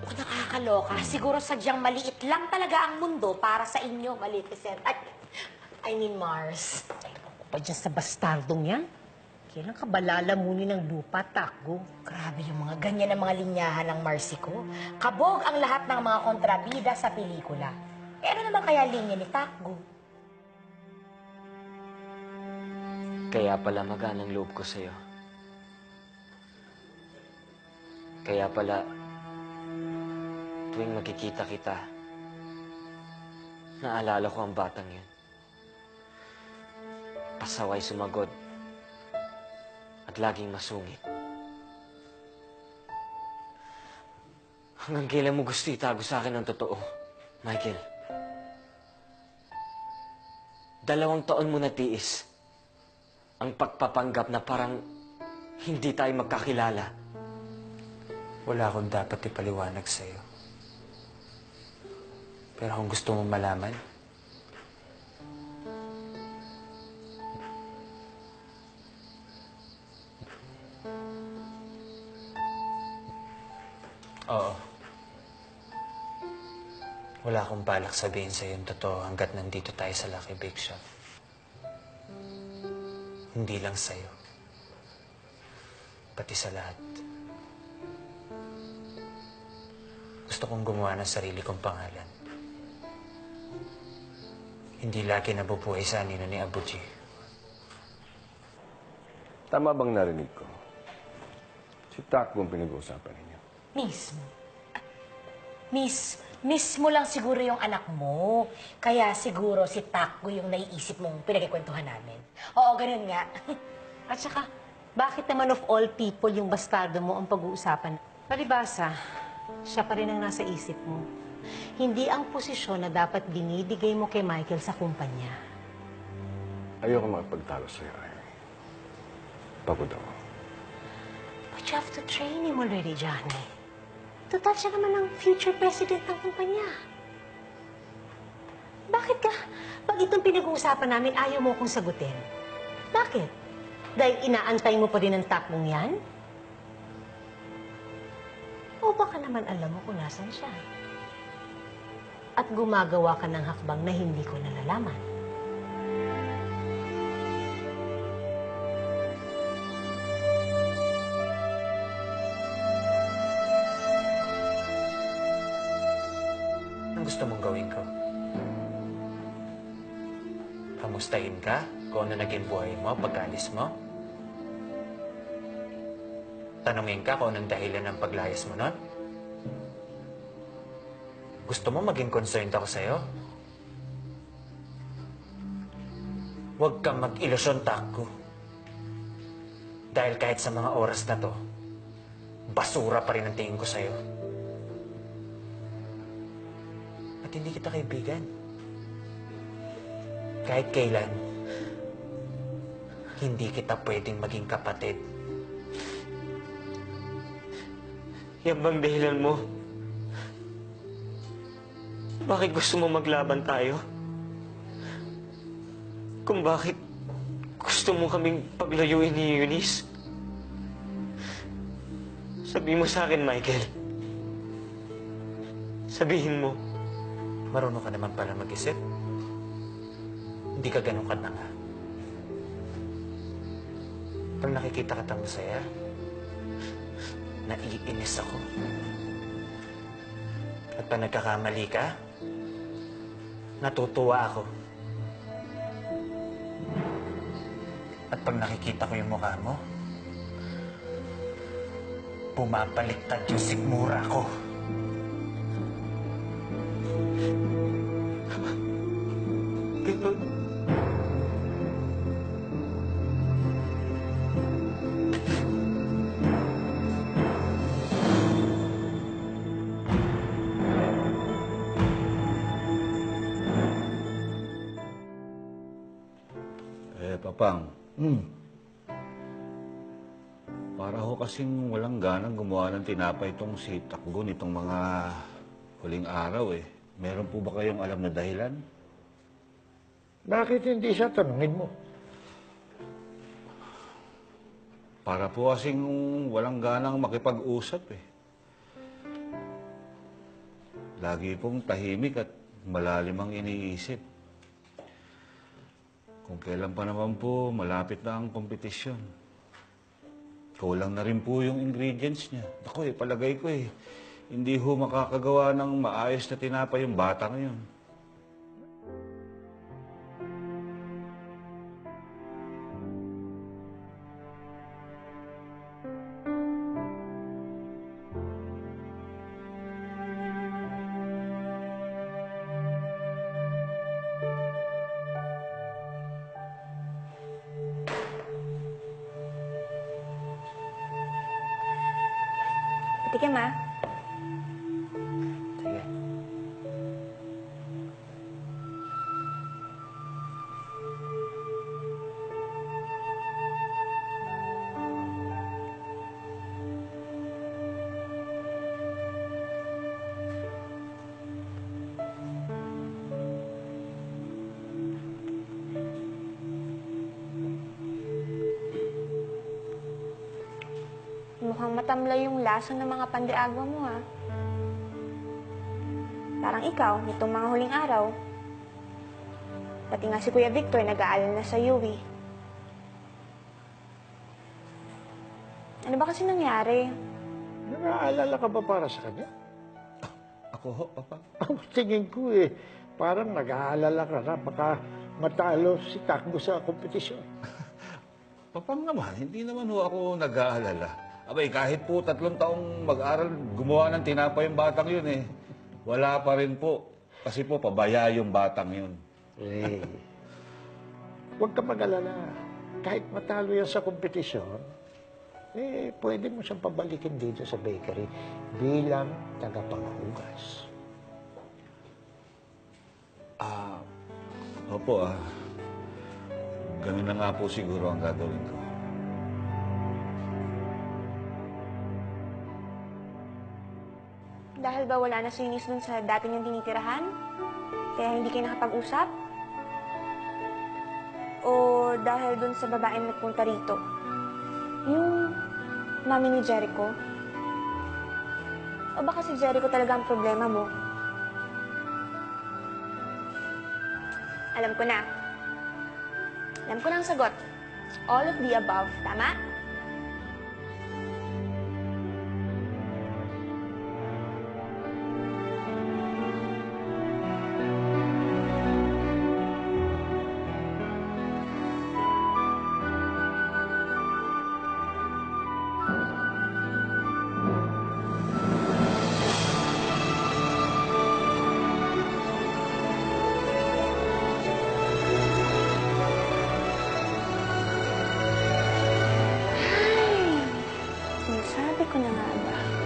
Oh, nakakaloka. Siguro sadyang maliit lang talaga ang mundo para sa inyo, Maleficent. I mean Mars. Ay, naku pa dyan sa bastardong yan. Kailan ka ba lalamunin ng lupa, Takgo? Grabe yung mga ganyan ang mga linyahan ng Marcy ko. Kabog ang lahat ng mga kontrabida sa pelikula. Eh ano naman kaya linya ni Takgo? Kaya pala magaan ang loob ko sa'yo. Kaya pala, tuwing magkikita kita, naalala ko ang batang yun. Pasaway sumagot at laging masungit. Hanggang kailan mo gusto itago sa akin ang totoo, Michael? 2 taon mo natiis ang pagpapanggap na parang hindi tayo magkakilala. Wala akong dapat ipaliwanag sa'yo. Pero kung gusto mo malaman, oo. Wala akong balak sabihin sa'yo yung totoo hanggat nandito tayo sa Lucky Bake Shop. Hindi lang sa'yo. Pati sa lahat. Gusto kong gumawa ng sarili kong pangalan. Hindi lagi nabubuhay sa anino ni Abuji. Tama bang narinig ko? Si Takbo ang pinag-uusapan ninyo. Mismo lang siguro yung anak mo. Kaya siguro si Takgo yung naiisip mong pinagkikwentuhan namin. Oo, ganun nga. At saka, bakit naman of all people yung bastardo mo ang pag-uusapan? Palibasa, siya pa rin ang nasa isip mo. Hindi ang posisyon na dapat binibigay mo kay Michael sa kumpanya. Ayoko makipagtalo sa'yo, Amy. Pagod ako. But you have to train him already, Johnny. Total siya naman ang future president ng kumpanya. Bakit ka, pag itong pinag-uusapan namin, ayaw mo akong sagutin? Bakit? Dahil inaantay mo pa rin ang takbong yan? O baka naman alam mo kung nasan siya? At gumagawa ka ng hakbang na hindi ko nalalaman. Anong gusto mong gawin ko? Kamustahin ka kung ano naging buhay mo pagkaalis mo? Tanungin ka kung anong dahilan ng paglayas mo nun? Gusto mo maging concerned ako sa'yo? Huwag kang mag-ilusyon, Takgo. Dahil kahit sa mga oras na to, basura pa rin ang tingin ko sa'yo. At hindi kita kaibigan. Kahit kailan, hindi kita pwedeng maging kapatid. Yan bang dahilan mo? Bakit gusto mo maglaban tayo? Kung bakit gusto mo kaming paglayuin ni Eunice? Sabihin mo sa akin, Michael. Sabihin mo. Marunong ka naman pala mag-isip. Hindi ka ganun katanga. Pag nakikita ka masaya, naiinis ako. At pag nagkakamali ka, natutuwa ako. At pag nakikita ko yung mukha mo, pumapaliktad yung sigmura ko. Ganun. Papang. Para ho kasing walang ganang gumawa ng tinapay itong si Takgo nitong mga huling araw eh. Meron po ba kayong alam na dahilan? Bakit hindi siya tanungin mo? Para po kasing walang ganang makipag-usap eh. Lagi pong tahimik at malalim ang iniisip. Kung kailan pa naman po, malapit na ang kompetisyon. Kulang na rin po yung ingredients niya. Ako palagay ko hindi ho makakagawa ng maayos na tinapay yung bata ngayon. Patikim, ah. Sige. Mukhang matamlay yung lasa ng mga pandiagwa mo, ah. Parang ikaw, nitong mga huling araw. Pati nga si Kuya Victor nag-aalala na sa iyo, eh. Ano ba kasi nangyari? Nag-aalala ka ba para sa kanya? Ako ho, Papa. Ang tingin ko parang nag-aalala ka na baka matalo si Takbo sa kompetisyon. Papang naman, hindi naman ho ako nag-aalala. Abay, kahit po 3 taong mag-aral, gumawa ng tinapay yung batang yun wala pa rin po. Kasi po, pabaya yung batang yun. Huwag ka mag-alala. Kahit matalo yan sa kompetisyon, pwede mo siyang pabalikin dito sa bakery bilang tagapanghugas. Opo, ganun na nga po siguro ang gagawin ko. Dahil ba wala na si Eunice dun sa dati niyang tinitirahan? Kaya hindi kayo nakapag-usap? O dahil dun sa babaeng nagpunta rito? Yung mami ni Jericho? O baka si Jericho talaga ang problema mo? Alam ko na. Alam ko na ang sagot. All of the above. Tama? Sinasabi ko na nga ba?